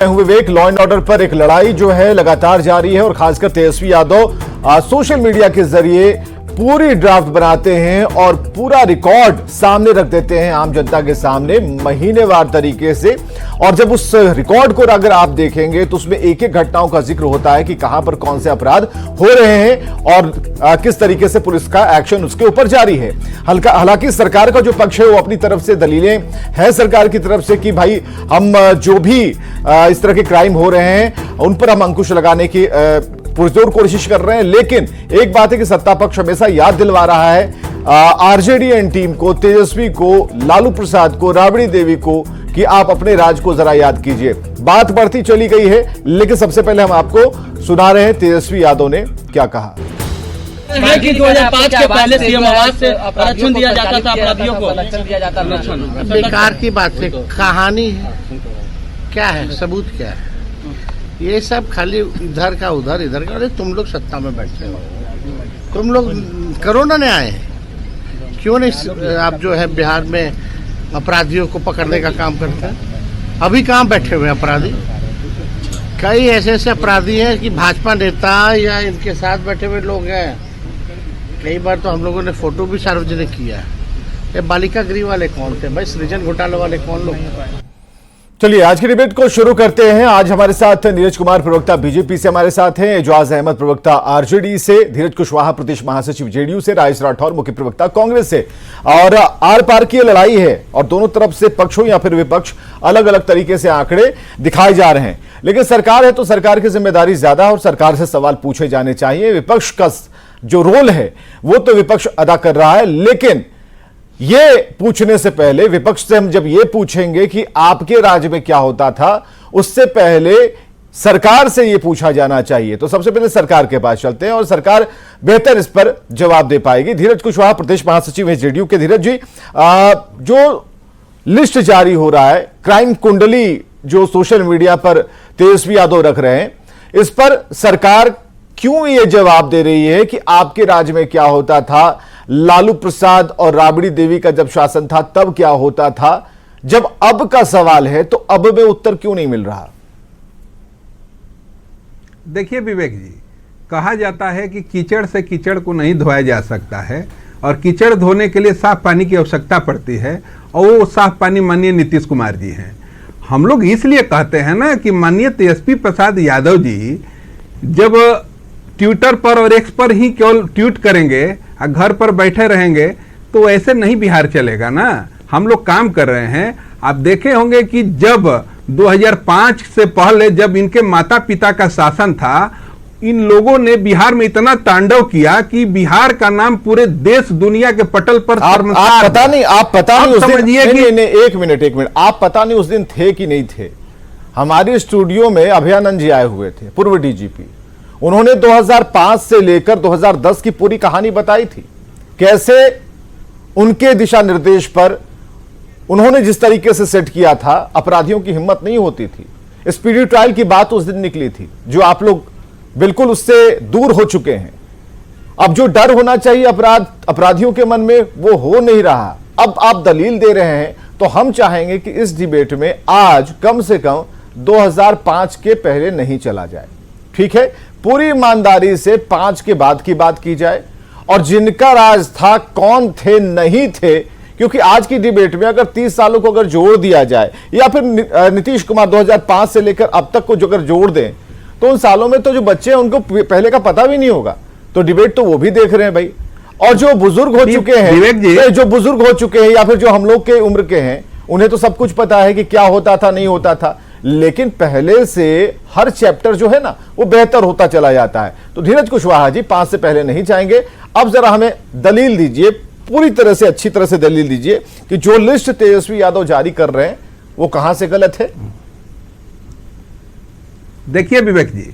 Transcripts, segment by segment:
Vivek, law and order पर एक लड़ाई जो है लगातार जारी है और खासकर तेजस्वी यादव सोशल मीडिया के जरिए पूरी ड्राफ्ट बनाते हैं और पूरा रिकॉर्ड सामने रख देते हैं आम जनता के सामने महीनेवार तरीके से। और जब उस रिकॉर्ड को अगर आप देखेंगे तो उसमें एक एक घटनाओं का जिक्र होता है कि कहां पर कौन से अपराध हो रहे हैं और किस तरीके से पुलिस का एक्शन उसके ऊपर जारी है। हालांकि सरकार का जो पक्ष है वो अपनी तरफ से दलीलें हैं सरकार की तरफ से कि भाई हम जो भी इस तरह के क्राइम हो रहे हैं उन पर हम अंकुश लगाने की पुरजोर कोशिश कर रहे हैं। लेकिन एक बात है कि सत्ता पक्ष हमेशा याद दिलवा रहा है आरजेडी एंड टीम को, तेजस्वी को, लालू प्रसाद को, राबड़ी देवी को कि आप अपने राज को जरा याद कीजिए। बात बढ़ती चली गई है, लेकिन सबसे पहले हम आपको सुना रहे हैं तेजस्वी यादव ने क्या कहा। है कि 2005 के पहले सीएम आवास से आरक्षण दिया जाता था, अपराधियों को आरक्षण दिया जाता था। बेकार की बात है, कहानी है, क्या है, सबूत क्या है? ये सब खाली इधर का उधर, इधर का। अरे तुम लोग सत्ता में बैठे हो, तुम लोग कोरोना ने आए हैं, क्यों नहीं आप जो है बिहार में अपराधियों को पकड़ने का काम करते हैं? अभी कहाँ बैठे हुए अपराधी? कई ऐसे ऐसे अपराधी हैं कि भाजपा नेता या इनके साथ बैठे हुए लोग हैं। कई बार तो हम लोगों ने फोटो भी सार्वजनिक किया है। ये बालिका गृह वाले कौन थे भाई? सृजन घोटाले वाले कौन लोग थे? चलिए आज की डिबेट को शुरू करते हैं। आज हमारे साथ नीरज कुमार प्रवक्ता बीजेपी से हमारे साथ हैं, एजाज अहमद प्रवक्ता आरजेडी से, धीरज कुशवाहा प्रदेश महासचिव जेडीयू से, राजेश राठौर मुख्य प्रवक्ता कांग्रेस से। और आर पार की लड़ाई है और दोनों तरफ से पक्ष हो या फिर विपक्ष अलग अलग तरीके से आंकड़े दिखाए जा रहे हैं। लेकिन सरकार है तो सरकार की जिम्मेदारी ज्यादा है और सरकार से सवाल पूछे जाने चाहिए। विपक्ष का जो रोल है वो तो विपक्ष अदा कर रहा है, लेकिन ये पूछने से पहले विपक्ष से हम जब ये पूछेंगे कि आपके राज्य में क्या होता था, उससे पहले सरकार से ये पूछा जाना चाहिए। तो सबसे पहले सरकार के पास चलते हैं और सरकार बेहतर इस पर जवाब दे पाएगी। धीरज कुशवाहा प्रदेश महासचिव है जेडीयू के। धीरज जी, जो लिस्ट जारी हो रहा है, क्राइम कुंडली जो सोशल मीडिया पर तेजस्वी यादव रख रहे हैं, इस पर सरकार क्यों ये जवाब दे रही है कि आपके राज्य में क्या होता था, लालू प्रसाद और राबड़ी देवी का जब शासन था तब क्या होता था? जब अब का सवाल है तो अब में उत्तर क्यों नहीं मिल रहा? देखिए विवेक जी, कहा जाता है कि कीचड़ से कीचड़ को नहीं धोया जा सकता है और कीचड़ धोने के लिए साफ पानी की आवश्यकता पड़ती है, और वो साफ पानी माननीय नीतीश कुमार जी हैं। हम लोग इसलिए कहते हैं ना कि माननीय तेजस्वी प्रसाद यादव जी जब ट्विटर पर और एक्स पर ही केवल ट्वीट करेंगे और घर पर बैठे रहेंगे तो ऐसे नहीं बिहार चलेगा ना। हम लोग काम कर रहे हैं। आप देखे होंगे कि जब 2005 से पहले जब इनके माता पिता का शासन था, इन लोगों ने बिहार में इतना तांडव किया कि बिहार का नाम पूरे देश दुनिया के पटल पर आप पता नहीं उस दिन, नहीं, एक मिनट, आप पता नहीं उस दिन थे कि नहीं थे। हमारे स्टूडियो में अभयानंद जी आए हुए थे, पूर्व डीजीपी। उन्होंने 2005 से लेकर 2010 की पूरी कहानी बताई थी, कैसे उनके दिशा निर्देश पर उन्होंने जिस तरीके से सेट किया था, अपराधियों की हिम्मत नहीं होती थी। स्पीडी ट्रायल की बात उस दिन निकली थी, जो आप लोग बिल्कुल उससे दूर हो चुके हैं। अब जो डर होना चाहिए अपराधियों के मन में, वो हो नहीं रहा। अब आप दलील दे रहे हैं, तो हम चाहेंगे कि इस डिबेट में आज कम से कम 2005 के पहले नहीं चला जाए। ठीक है, पूरी ईमानदारी से 5 के बाद की बात की जाए और जिनका राज था, कौन थे, नहीं थे। क्योंकि आज की डिबेट में अगर 30 सालों को अगर जोड़ दिया जाए या फिर नीतीश कुमार 2005 से लेकर अब तक को जो अगर जोड़ दें, तो उन सालों में तो जो बच्चे हैं उनको पहले का पता भी नहीं होगा। तो डिबेट तो वो भी देख रहे हैं भाई। और जो बुजुर्ग हो चुके हैं, जो बुजुर्ग हो चुके हैं या फिर जो हम लोग के उम्र के हैं, उन्हें तो सब कुछ पता है कि क्या होता था, नहीं होता था। लेकिन पहले से हर चैप्टर जो है ना, वो बेहतर होता चला जाता है। तो धीरज कुशवाहा जी, 5 से पहले नहीं जाएंगे। अब जरा हमें दलील दीजिए, पूरी तरह से अच्छी तरह से दलील दीजिए कि जो लिस्ट तेजस्वी यादव जारी कर रहे हैं वो कहां से गलत है। देखिए विवेक जी,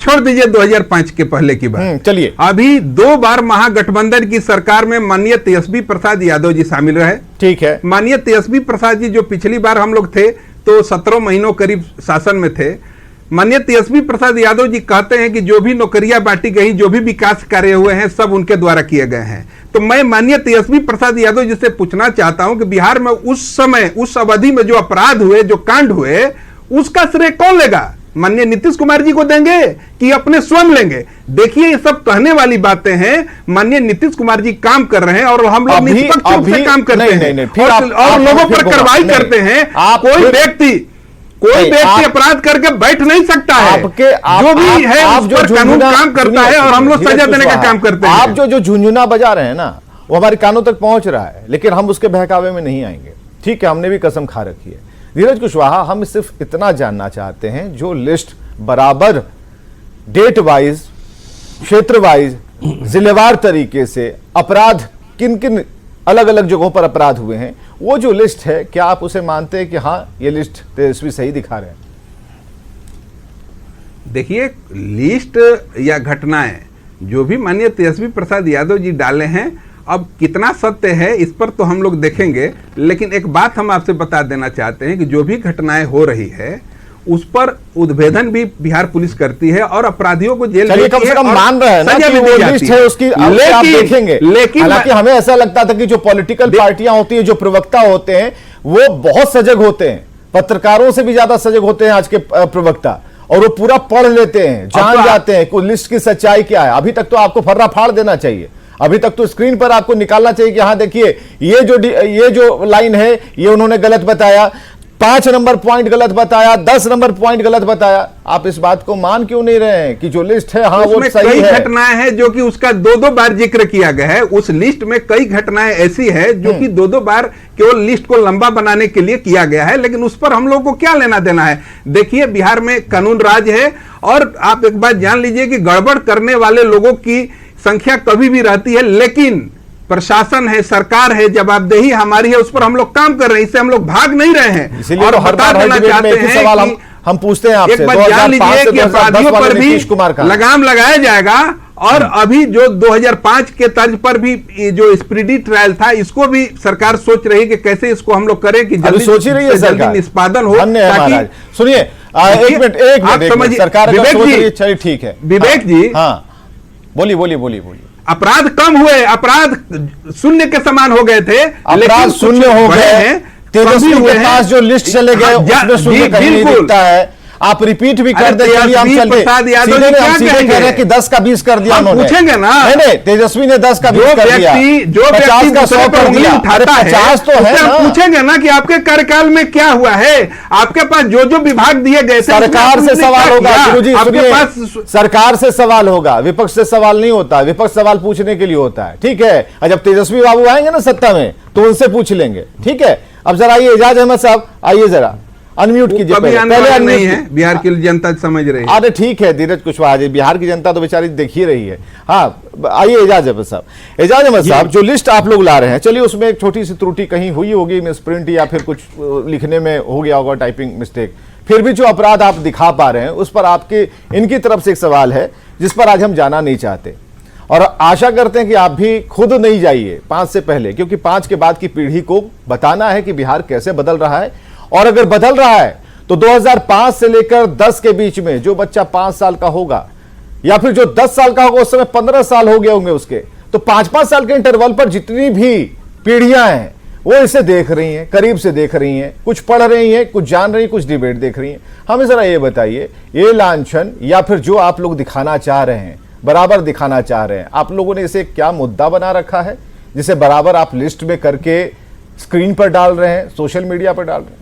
छोड़ दीजिए 2005 के पहले की बात। चलिए, अभी 2 बार महागठबंधन की सरकार में माननीय तेजस्वी प्रसाद यादव जी शामिल रहे। ठीक है, माननीय तेजस्वी प्रसाद जी जो पिछली बार हम लोग थे तो 17 महीनों करीब शासन में थे। माननीय तेजस्वी प्रसाद यादव जी कहते हैं कि जो भी नौकरियां बांटी गई, जो भी विकास कार्य हुए हैं, सब उनके द्वारा किए गए हैं। तो मैं माननीय तेजस्वी प्रसाद यादव जी से पूछना चाहता हूं कि बिहार में उस समय, उस अवधि में जो अपराध हुए, जो कांड हुए, उसका श्रेय कौन लेगा? माननीय नीतीश कुमार जी को देंगे कि अपने स्वयं लेंगे? देखिए, ये सब कहने वाली बातें हैं। माननीय नीतीश कुमार जी काम कर रहे हैं और हम लोग निष्पक्ष रूप से काम करते हैं और लोगों पर कार्रवाई करते हैं। कोई व्यक्ति अपराध करके बैठ नहीं सकता है। जो भी है उस पर कानून काम करता है और हम लोग सजा देने का काम करते हैं। आप जो झुंझुना बजा रहे हैं ना, वो हमारे कानों तक पहुंच रहा है, लेकिन हम उसके बहकावे में नहीं आएंगे। ठीक है, हमने भी कसम खा रखी है। धीरज कुशवाहा, हम सिर्फ इतना जानना चाहते हैं, जो लिस्ट बराबर डेट वाइज, क्षेत्र वाइज, जिलेवार तरीके से अपराध किन किन अलग अलग जगहों पर अपराध हुए हैं, वो जो लिस्ट है, क्या आप उसे मानते हैं कि हाँ, ये लिस्ट तेजस्वी सही दिखा रहे हैं? देखिए, लिस्ट या घटनाएं जो भी माननीय तेजस्वी प्रसाद यादव जी डाले हैं, अब कितना सत्य है इस पर तो हम लोग देखेंगे, लेकिन एक बात हम आपसे बता देना चाहते हैं कि जो भी घटनाएं हो रही है उस पर उद्भेदन भी बिहार पुलिस करती है और अपराधियों को जेल चलिए, कम से कम मान रहे हैं ना कि वो लिस्ट है उसकी, आप देखेंगे। लेकिन हालांकि हमें ऐसा लगता था कि जो पॉलिटिकल पार्टियां होती है, जो प्रवक्ता होते हैं, वो बहुत सजग होते हैं, पत्रकारों से भी ज्यादा सजग होते हैं आज के प्रवक्ता, और वो पूरा पढ़ लेते हैं, जान जाते हैं कि लिस्ट की सच्चाई क्या है। अभी तक तो आपको फर्रा फाड़ देना चाहिए, अभी तक तो स्क्रीन पर आपको निकालना चाहिए कि हाँ देखिए, ये जो लाइन है ये उन्होंने गलत बताया, 5 नंबर पॉइंट गलत बताया, 10 नंबर पॉइंट गलत बताया। आप इस बात को मान क्यों नहीं रहे हैं कि जो लिस्ट है, हाँ वो सही है? कई घटनाएं हैं जो कि उसका 2-2 बार जिक्र किया गया है। उस लिस्ट में कई घटनाएं ऐसी है जो कि 2-2 बार केवल लिस्ट को लंबा बनाने के लिए किया गया है, लेकिन उस पर हम लोगों को क्या लेना देना है? देखिए, बिहार में कानून राज है और आप एक बात जान लीजिए कि गड़बड़ करने वाले लोगों की संख्या कभी भी रहती है, लेकिन प्रशासन है, सरकार है, जवाबदेही हमारी है, उस पर हम लोग काम कर रहे हैं, इससे हम लोग भाग नहीं रहे हैं। इसीलिए और बता देना चाहते हैं सवाल हम पूछते हैं आपसे, एक बात जान लीजिए कि अपराधियों पर भी लगाम लगाया जाएगा और अभी जो 2005 के तर्ज पर भी जो स्पीडी ट्रायल था, इसको भी सरकार सोच रही है कि कैसे इसको हम लोग करें कि जल्दी सोच ही रही है सरकार, निष्पादन हो। ताकि सुनिए, एक मिनट आप समझिए, सरकार विवेक जी, चलिए ठीक है, विवेक जी, हाँ बोलिए। अपराध कम हुए, अपराध शून्य के समान हो गए थे, अपराध शून्य हो गए हैं। तेजस्वी के पास जो लिस्ट चले गए उसमें शून्य कहीं नहीं दिखता है। आप रिपीट भी कर देते हैं, हम सीधे कह रहे हैं कि 10 का 20 कर दिया उन्होंने। पूछेंगे ना, नहीं, तेजस्वी ने 10 का 20 कर दिया, जो 50 का 100 कर दिया, 50 तो है ना। पूछेंगे ना कि आपके कार्यकाल में क्या हुआ है, आपके पास जो विभाग दिए गए थे, सरकार से सवाल होगा गुरुजी, आपके पास सरकार से सवाल होगा, विपक्ष से सवाल नहीं होता। विपक्ष सवाल पूछने के लिए होता है, ठीक है। जब तेजस्वी बाबू आएंगे ना सत्ता में तो उनसे पूछ लेंगे, ठीक है। अब जरा आइए एजाज अहमद साहब, आइए जरा अनम्यूट कीजिए। पहले नहीं है, बिहार की जनता समझ रही है। अरे ठीक है धीरज कुशवाहा जी, बिहार की जनता तो बेचारी देख ही रही है। हाँ, आइए एजाज अहमद साहब। एजाज अहमद साहब, जो लिस्ट आप लोग ला रहे हैं, चलिए उसमें एक छोटी सी त्रुटि कहीं हुई होगी, मिस प्रिंट या फिर कुछ लिखने में हो गया होगा, टाइपिंग मिस्टेक। फिर भी जो अपराध आप दिखा पा रहे हैं उस पर आपके इनकी तरफ से एक सवाल है जिस पर आज हम जाना नहीं चाहते, और आशा करते हैं कि आप भी खुद नहीं जाइए 5 से पहले, क्योंकि 5 के बाद की पीढ़ी को बताना है कि बिहार कैसे बदल रहा है। और अगर बदल रहा है तो 2005 से लेकर 10 के बीच में जो बच्चा 5 साल का होगा या फिर जो 10 साल का होगा, उस समय 15 साल हो गए होंगे उसके, तो 5-5 साल के इंटरवल पर जितनी भी पीढ़ियां हैं वो इसे देख रही हैं, करीब से देख रही हैं, कुछ पढ़ रही हैं, कुछ जान रही हैं, कुछ डिबेट देख रही हैं। हमें जरा ये बताइए, ये लांछन या फिर जो आप लोग दिखाना चाह रहे हैं, बराबर दिखाना चाह रहे हैं, आप लोगों ने इसे क्या मुद्दा बना रखा है जिसे बराबर आप लिस्ट में करके स्क्रीन पर डाल रहे हैं, सोशल मीडिया पर डाल रहे हैं?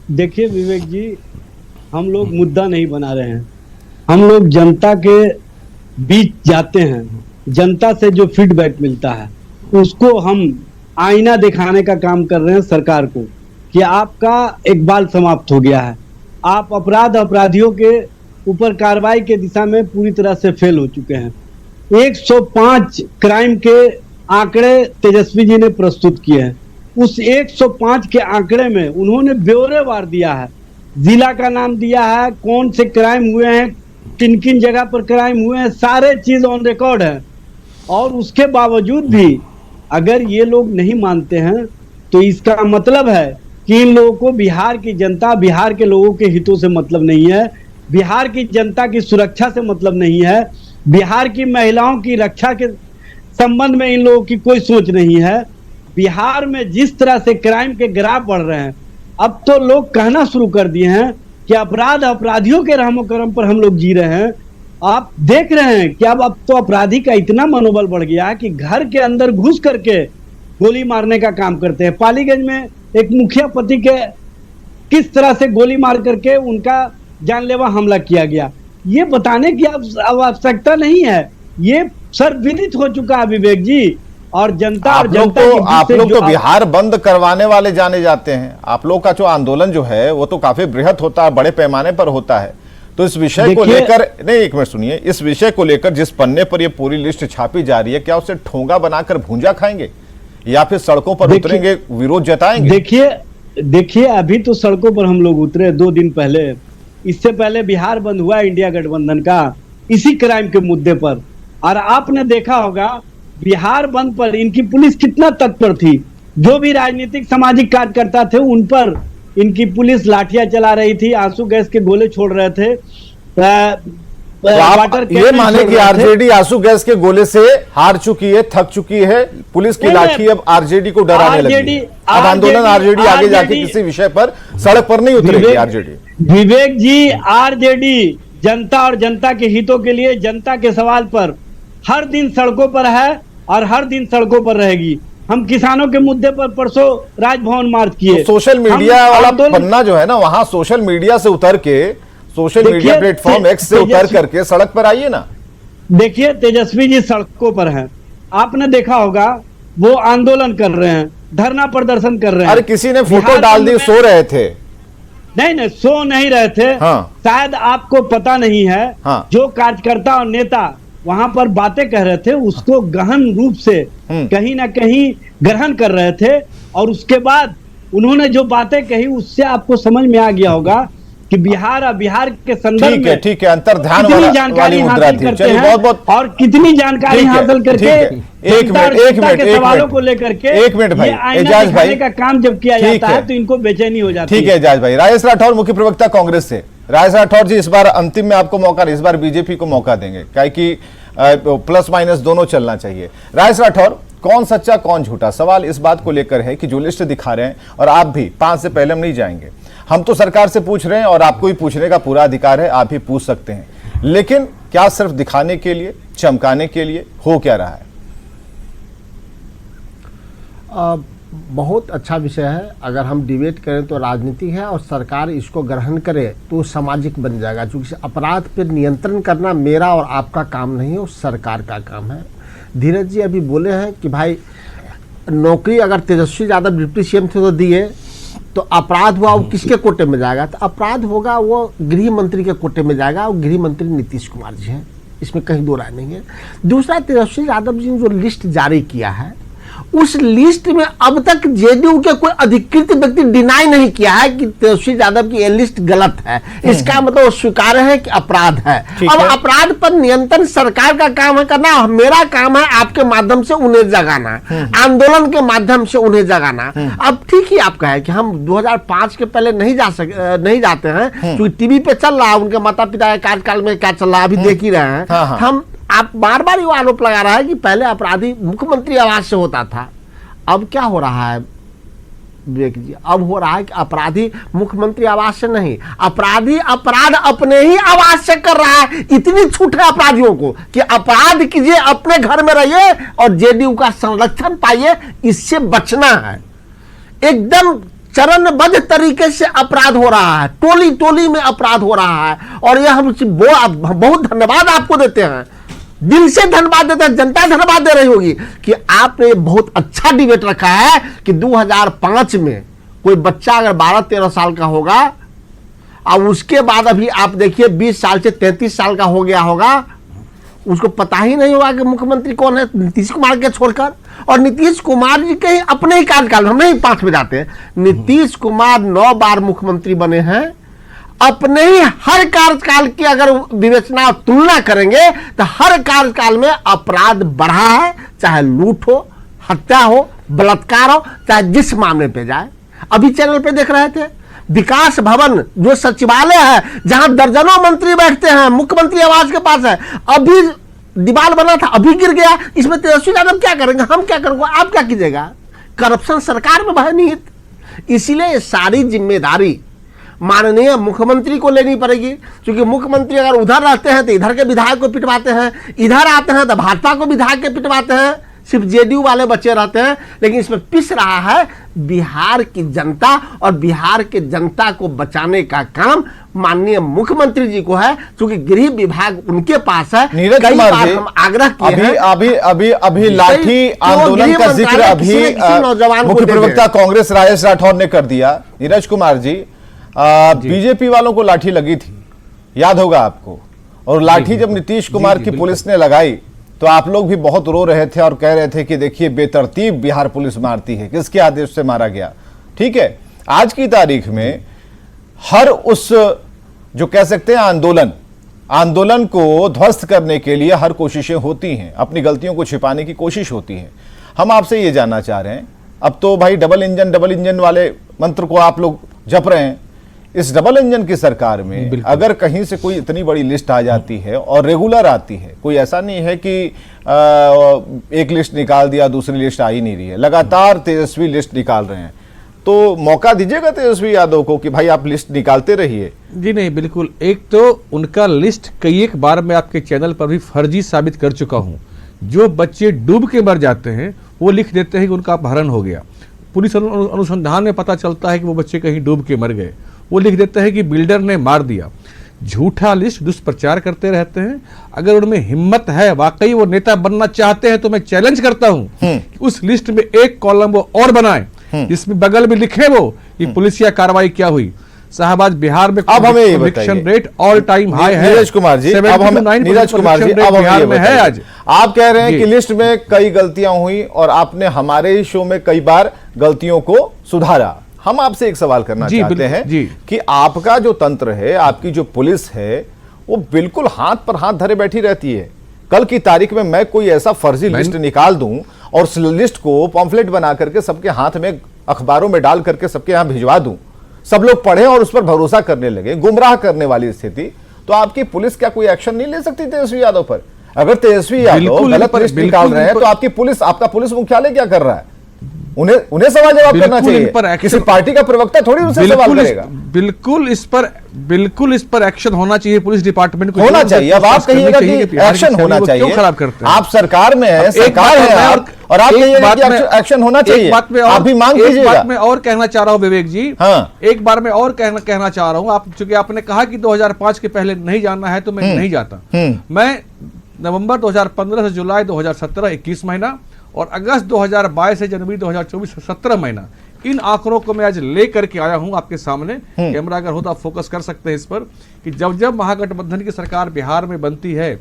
देखिए विवेक जी, हम लोग मुद्दा नहीं बना रहे हैं, हम लोग जनता के बीच जाते हैं, जनता से जो फीडबैक मिलता है उसको हम आईना दिखाने का काम कर रहे हैं सरकार को कि आपका इकबाल समाप्त हो गया है, आप अपराधियों के ऊपर कार्रवाई के दिशा में पूरी तरह से फेल हो चुके हैं। 105 क्राइम के आंकड़े तेजस्वी जी ने प्रस्तुत किए हैं। उस 105 के आंकड़े में उन्होंने ब्यौरेवार दिया है, जिला का नाम दिया है, कौन से क्राइम हुए हैं, किन किन जगह पर क्राइम हुए हैं, सारे चीज ऑन रिकॉर्ड है। और उसके बावजूद भी अगर ये लोग नहीं मानते हैं तो इसका मतलब है कि इन लोगों को बिहार की जनता, बिहार के लोगों के हितों से मतलब नहीं है, बिहार की जनता की सुरक्षा से मतलब नहीं है, बिहार की महिलाओं की रक्षा के संबंध में इन लोगों की कोई सोच नहीं है। बिहार में जिस तरह से क्राइम के ग्राफ बढ़ रहे हैं, अब तो लोग कहना शुरू कर दिए हैं कि अपराध अपराधियों के रहमो करम पर हम लोग जी रहे हैं। आप देख रहे हैं कि अब तो अपराधी का इतना मनोबल बढ़ गया है कि घर के अंदर घुस करके गोली मारने का काम करते हैं। पालीगंज में एक मुखिया पति के किस तरह से गोली मार करके उनका जानलेवा हमला किया गया, ये बताने की अब आवश्यकता नहीं है, ये सर्वविदित हो चुका है विवेक जी। और जनता और जनता आप लोग तो बिहार बंद करवाने वाले जाने जाते हैं। आप लोग का जो आंदोलन जो है वो तो काफी बृहत होता है, बड़े पैमाने पर होता है। तो इस विषय को लेकर, नहीं एक मिनट सुनिए, इस विषय को लेकर जिस पन्ने पर ये पूरी लिस्ट छापी जा रही है, क्या उसे ठोंगा बनाकर भूंजा खाएंगे या फिर सड़कों पर उतरेंगे, विरोध जताएंगे? देखिए अभी तो सड़कों पर हम लोग उतरे 2 दिन पहले। इससे पहले बिहार बंद हुआ इंडिया गठबंधन का इसी क्राइम के मुद्दे पर। और आपने देखा होगा बिहार बंद पर इनकी पुलिस कितना तत्पर थी। जो भी राजनीतिक सामाजिक कार्यकर्ता थे उन पर इनकी पुलिस लाठियां चला रही थी, आंसू गैस के गोले छोड़ रहे थे। तो आप ये माने कि आरजेडी आंसू गैस के गोले से हार चुकी है, थक चुकी है, पुलिस की लाठी अब आरजेडी को डराने लगी है। अब आंदोलन आरजेडी आगे जाके किसी विषय पर सड़क पर नहीं उतरेगी आरजेडी। विवेक जी, आरजेडी जनता और जनता के हितों के लिए, जनता के सवाल पर हर दिन सड़कों पर है और हर दिन सड़कों पर रहेगी। हम किसानों के मुद्दे पर परसों राजभवन मार्च किए। तो सोशल मीडिया वाला पन्ना जो है ना, वहां सोशल मीडिया से उतर के, सोशल मीडिया प्लेटफॉर्म एक्स से उतर करके सड़क पर आइए ना। देखिए तेजस्वी जी सड़कों पर हैं, आपने देखा होगा वो आंदोलन कर रहे हैं, धरना प्रदर्शन कर रहे हैं। अरे किसी ने फोटो डाल दी, सो रहे थे। नहीं, सो नहीं रहे थे। हाँ। शायद आपको पता नहीं है। हाँ। जो कार्यकर्ता और नेता वहां पर बातें कह रहे थे उसको गहन रूप से कहीं ना कहीं ग्रहण कर रहे थे। और उसके बाद उन्होंने जो बातें कही उससे आपको समझ में आ गया होगा कि बिहार और बिहार के संदर्भ में ठीक है, अंतर्ध्यान कितनी जानकारी हासिल करते हैं, बहुत और कितनी जानकारी हासिल करके एक मिनट सवालों को लेकर के एक मिनट भाई, एजाज भाई का काम जब किया जाता है तो इनको बेचैनी हो जाती है। ठीक है एजाज भाई। राजेश राठौर मुख्य प्रवक्ता कांग्रेस से। राजेश राठौर जी, इस बार अंतिम में आपको मौका, इस बार बीजेपी को मौका देंगे, क्या कि प्लस माइनस दोनों चलना चाहिए। राजेश राठौर, कौन सच्चा कौन झूठा, सवाल इस बात को लेकर है कि जो लिस्ट दिखा रहे हैं, और आप भी 5 से पहले हम नहीं जाएंगे, हम तो सरकार से पूछ रहे हैं और आपको भी पूछने का पूरा अधिकार है, आप भी पूछ सकते हैं, लेकिन क्या सिर्फ दिखाने के लिए, चमकाने के लिए हो क्या रहा है? बहुत अच्छा विषय है। अगर हम डिबेट करें तो राजनीति है और सरकार इसको ग्रहण करे तो सामाजिक बन जाएगा, क्योंकि अपराध पर नियंत्रण करना मेरा और आपका काम नहीं है, वो सरकार का काम है। धीरज जी अभी बोले हैं कि भाई नौकरी अगर तेजस्वी यादव डिप्टी सीएम थे तो दिए, तो अपराध हुआ वो किसके कोटे में जाएगा? तो अपराध होगा वो गृह मंत्री के कोटे में जाएगा, और गृह मंत्री नीतीश कुमार जी हैं, इसमें कहीं दो राय नहीं है। दूसरा, तेजस्वी यादव जी ने जो लिस्ट जारी किया है उस लिस्ट में अब तक जेडीयू के कोई अधिकृत व्यक्ति डिनाई नहीं किया है कि तेजस्वी यादव की ये लिस्ट गलत है। इसका मतलब स्वीकार है कि अपराध है। अब अपराध पर नियंत्रण सरकार का काम है करना, मेरा काम है आपके माध्यम से उन्हें जगाना, आंदोलन के माध्यम से उन्हें जगाना। अब ठीक ही आपका है कि हम 2005 के पहले नहीं जाते हैं, क्योंकि टीवी पे चल रहा है उनके माता पिता के कार्यकाल में क्या चल रहा है अभी देख ही रहे हैं हम। आप बार बार ये आरोप लगा रहा है कि पहले अपराधी मुख्यमंत्री आवास से होता था। अब क्या हो रहा है विवेक जी? अब हो रहा है कि अपराधी मुख्यमंत्री आवास से नहीं, अपराधी अपराध अपने ही आवास से कर रहा है। इतनी छूट है अपराधियों को कि अपराध कीजिए, अपने घर में रहिए और जेडीयू का संरक्षण पाइए, इससे बचना है। एकदम चरणबद्ध तरीके से अपराध हो रहा है, टोली टोली में अपराध हो रहा है। और यह हम बहुत धन्यवाद आपको देते हैं, दिल से धन्यवाद देते हैं, जनता धन्यवाद दे रही होगी कि आपने बहुत अच्छा डिबेट रखा है कि 2005 में कोई बच्चा अगर 12-13 साल का होगा और उसके बाद अभी आप देखिए 20 साल से 33 साल का हो गया होगा, उसको पता ही नहीं होगा कि मुख्यमंत्री कौन है, नीतीश कुमार के छोड़कर। और नीतीश कुमार जी के अपने ही कार्यकाल, हम नहीं 5 में जाते हैं, नीतीश कुमार 9 बार मुख्यमंत्री बने हैं। अपने ही हर कार्यकाल की अगर विवेचना तुलना करेंगे तो हर कार्यकाल में अपराध बढ़ा है, चाहे लूट हो, हत्या हो, बलात्कार हो, चाहे जिस मामले पे जाए। अभी चैनल पे देख रहे थे विकास भवन जो सचिवालय है जहां दर्जनों मंत्री बैठते हैं, मुख्यमंत्री आवास के पास है, अभी दीवार बना था, अभी गिर गया। इसमें तेजस्वी यादव क्या करेंगे, हम क्या करेंगे, आप क्या कीजिएगा? करप्शन सरकार में भय निहित, इसीलिए ये सारी जिम्मेदारी माननीय मुख्यमंत्री को लेनी पड़ेगी, क्योंकि मुख्यमंत्री अगर उधर रहते हैं तो इधर के विधायक को पिटवाते हैं, इधर आते हैं तो भाजपा को विधायक के पिटवाते हैं, सिर्फ जेडीयू वाले बच्चे रहते हैं। लेकिन इसमें पिस रहा है बिहार की जनता, और बिहार के जनता को बचाने का काम माननीय मुख्यमंत्री जी को है, क्योंकि गृह विभाग उनके पास है। नीरज कई कुमार बार जी, हम आग्रह किए हैं अभी लाठी आंदोलन का जिक्र अभी मुख्य प्रवक्ता कांग्रेस राजेश राठौर ने कर दिया। नीरज कुमार जी, बीजेपी वालों को लाठी लगी थी, याद होगा आपको, और लाठी जब नीतीश कुमार की पुलिस ने लगाई तो आप लोग भी बहुत रो रहे थे और कह रहे थे कि देखिए बेतरतीब बिहार पुलिस मारती है, किसके आदेश से मारा गया। ठीक है, आज की तारीख में हर उस जो कह सकते हैं आंदोलन को ध्वस्त करने के लिए हर कोशिशें होती हैं, अपनी गलतियों को छिपाने की कोशिश होती है। हम आपसे ये जानना चाह रहे हैं, अब तो भाई डबल इंजन वाले मंत्र को आप लोग जप रहे हैं, इस डबल इंजन की सरकार में अगर कहीं से कोई इतनी बड़ी लिस्ट आ जाती है और रेगुलर आती है, कोई ऐसा नहीं है कि एक लिस्ट निकाल दिया दूसरी लिस्ट आ ही नहीं रही है, लगातार तेजस्वी लिस्ट निकाल रहे हैं, तो मौका दीजिएगा तेजस्वी यादव को कि भाई आप लिस्ट निकालते रहिए। जी नहीं, बिल्कुल। एक तो उनका लिस्ट कई एक बार मैं आपके चैनल पर भी फर्जी साबित कर चुका हूं। जो बच्चे डूब के मर जाते हैं वो लिख देते हैं कि उनका अपहरण हो गया, पुलिस अनुसंधान में पता चलता है कि वो बच्चे कहीं डूब के मर गए, वो लिख देते हैं कि बिल्डर ने मार दिया। झूठा लिस्ट दुष्प्रचार करते रहते हैं। अगर उनमें हिम्मत है, वाकई वो नेता बनना चाहते हैं, तो मैं चैलेंज करता हूं कि उस लिस्ट में एक कॉलम वो और बनाए जिसमें बगल में लिखे वो कि पुलिसिया कार्रवाई क्या हुई। साहबाज बिहार में अब हमें ये conviction rate all time high है। नीरज कुमार जी, अब हम बिहार में है आज। आप कह रहे हैं कि लिस्ट में कई गलतियां हुई और आपने हमारे शो में कई बार गलतियों को सुधारा। हम आपसे एक सवाल करना चाहते हैं कि आपका जो तंत्र है, आपकी जो पुलिस है, वो बिल्कुल हाथ पर हाथ धरे बैठी रहती है। कल की तारीख में मैं कोई ऐसा फर्जी लिस्ट निकाल दूं और उस लिस्ट को पॉम्फलेट बना करके सबके हाथ में अखबारों में डाल करके सबके यहां भिजवा दूं, सब लोग पढ़े और उस पर भरोसा करने लगे, गुमराह करने वाली स्थिति, तो आपकी पुलिस क्या कोई एक्शन नहीं ले सकती तेजस्वी यादव पर? अगर तेजस्वी यादव गलत लिस्ट निकाल रहे हैं तो आपकी पुलिस, आपका पुलिस मुख्यालय क्या कर रहा है? उन्हें सवाल जवाब करना चाहिए। किसी पार्टी का प्रवक्ता थोड़ी उनसे सवाल करेगा। बिल्कुल इस पर एक्शन होना चाहिए, पुलिस डिपार्टमेंट को होना चाहिए। अब आप कहिएगा कि एक्शन होना चाहिए, क्यों खराब करते हैं? आप सरकार में है, सरकार है और आप कहिएगा कि एक्शन होना चाहिए। आप भी मांग कीजिएगा। एक बात मैं और कहना चाह रहा हूं विवेक जी, एक बार मैं और कहना चाह रहा हूं। आप चूंकि आपने कहा कि 2005 के पहले नहीं जाना है, तो मैं नहीं जाता। मैं नवंबर 2015 से जुलाई 2017 21 महीना और अगस्त 2022 से जनवरी 2024 17 महीना, इन आंकड़ों को मैं आज लेकर के आया हूं आपके सामने। कैमरा अगर हो तो आप फोकस कर सकते हैं इस पर कि जब जब महागठबंधन की सरकार बिहार में बनती है,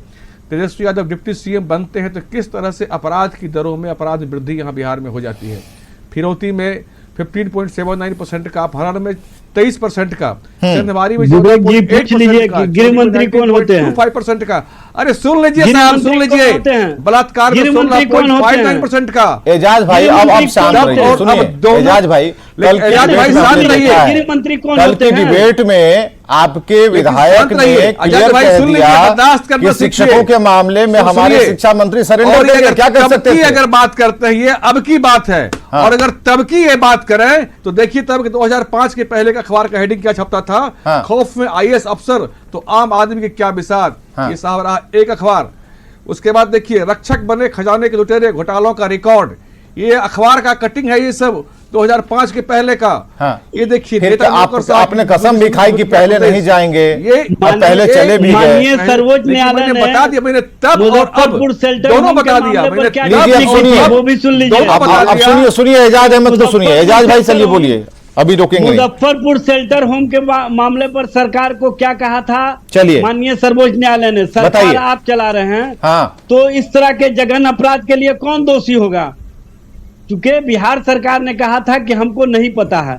तेजस्वी यादव डिप्टी सीएम बनते हैं, तो किस तरह से अपराध की दरों में अपराध वृद्धि यहां बिहार में हो जाती है। फिरौती में 15.79% का, अपहरण में 23% का, जनवरी में गृह मंत्री कौन होते हैं? 5% का। अरे सुन लीजिए साहब, सुन लीजिए, बलात्कार में 16.59% का। एजाज भाई अब आप शांत रहिए, सुनिए एजाज भाई, गृह मंत्री कौन कल की डिबेट में आपके विधायक ने क्लियर कह दिया कि शिक्षकों के मामले में हमारे शिक्षा मंत्री सरेंडर कर क्या कर सकते हैं। अगर बात करते हैं, ये अब की बात है, और अगर तब की ये बात करें तो देखिए तब 2005 के पहले का अखबार का हेडिंग क्या छपता था, खौफ में आईएएस अफसर तो आम आदमी के क्या बिसात। ये साहब रहा एक अखबार। उसके बाद देखिए, रक्षक बने खजाने के लुटेरे, घोटालों का रिकॉर्ड, ये अखबार का कटिंग है। ये सब 2005 के पहले का। ये देखिए, आपने कसम भी खाई कि पहले नहीं जाएंगे, ये पहले चले भी गए। सर्वोच्च न्यायालय ने बता दिया, मैंने तब और अब दोनों बता दिया। वो भी सुन लीजिए, अब सुनिए एजाज अहमद को सुनिए। एजाज भाई चलिए बोलिए, अभी रोकेंगे। मुजफ्फरपुर शेल्टर होम के मामले पर सरकार को क्या कहा था? चलिए, माननीय सर्वोच्च न्यायालय ने, सरकार आप चला रहे हैं, तो इस तरह के जघन अपराध के लिए कौन दोषी होगा? चूंकि बिहार सरकार ने कहा था कि हमको नहीं पता है,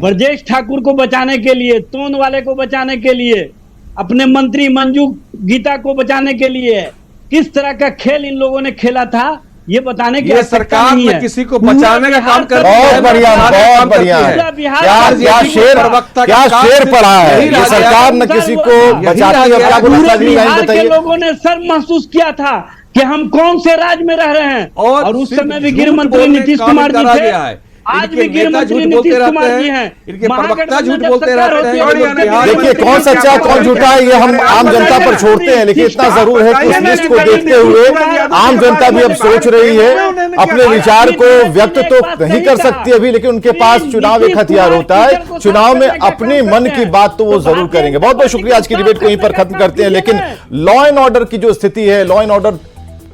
ब्रजेश ठाकुर को बचाने के लिए, तोन वाले को बचाने के लिए, अपने मंत्री मंजू गीता को बचाने के लिए किस तरह का खेल इन लोगों ने खेला था, ये बताने की सरकार में किसी को बचाने का काम कर। बहुत बढ़िया, बहुत बढ़िया। क्या शेर पढ़ा है ये सरकार न किसी को बचाती है। लोगों ने शर्म महसूस किया था कि हम कौन से राज्य में रह रहे हैं, और उस समय भी गृह मंत्री नीतीश कुमार जी थे। आज इनके भी गृह नेता मंत्री झूठ बोलते नीतीश रहते कुमार जी हैं, हैं, इनके प्रवक्ता महागठबंधन झूठ जब बोलते सरकार रहते होती हैं। है, जो बिहार में देखिए कौन सच्चा है कौन झूठा है ये हम आम जनता पर छोड़ते हैं, लेकिन इतना जरूर है कि उस लिस्ट को देखते हुए आम जनता भी अब सोच रही है, अपने विचार को व्यक्त तो नहीं कर सकती अभी, लेकिन उनके पास चुनाव एक हथियार होता है, चुनाव में अपने मन की बात तो वो जरूर करेंगे। बहुत बहुत शुक्रिया, आज की डिबेट को यहीं पर खत्म करते हैं। लेकिन लॉ एंड ऑर्डर की जो स्थिति है, लॉ एंड ऑर्डर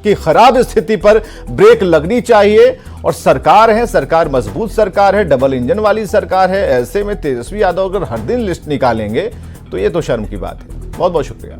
की खराब स्थिति पर ब्रेक लगनी चाहिए। और सरकार है, सरकार मजबूत सरकार है, डबल इंजन वाली सरकार है, ऐसे में तेजस्वी यादव अगर हर दिन लिस्ट निकालेंगे तो ये तो शर्म की बात है। बहुत बहुत शुक्रिया।